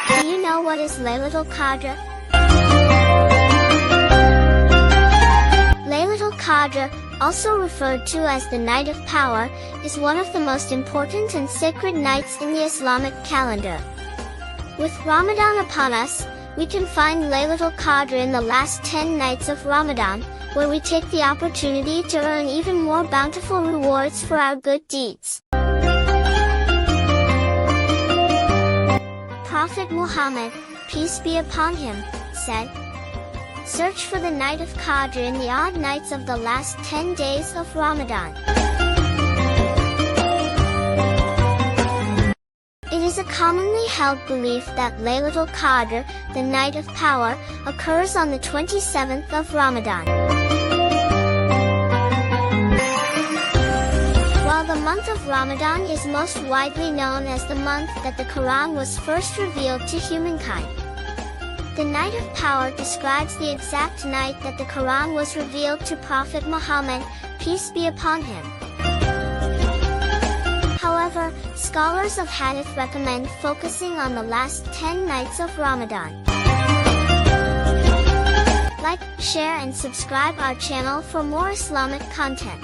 Do you know what is Laylatul Qadr? Laylatul Qadr, also referred to as the Night of Power, is one of the most important and sacred nights in the Islamic calendar. With Ramadan upon us, we can find Laylatul Qadr in the last 10 nights of Ramadan, where we take the opportunity to earn even more bountiful rewards for our good deeds. Prophet Muhammad, peace be upon him, said, "Search for the night of Qadr in the odd nights of the last 10 days of Ramadan." It is a commonly held belief that Laylatul Qadr, the Night of Power, occurs on the 27th of Ramadan. While the month of Ramadan is most widely known as the month that the Quran was first revealed to humankind, the Night of Power describes the exact night that the Quran was revealed to Prophet Muhammad, peace be upon him. However, scholars of Hadith recommend focusing on the last 10 nights of Ramadan. Like, share and subscribe our channel for more Islamic content.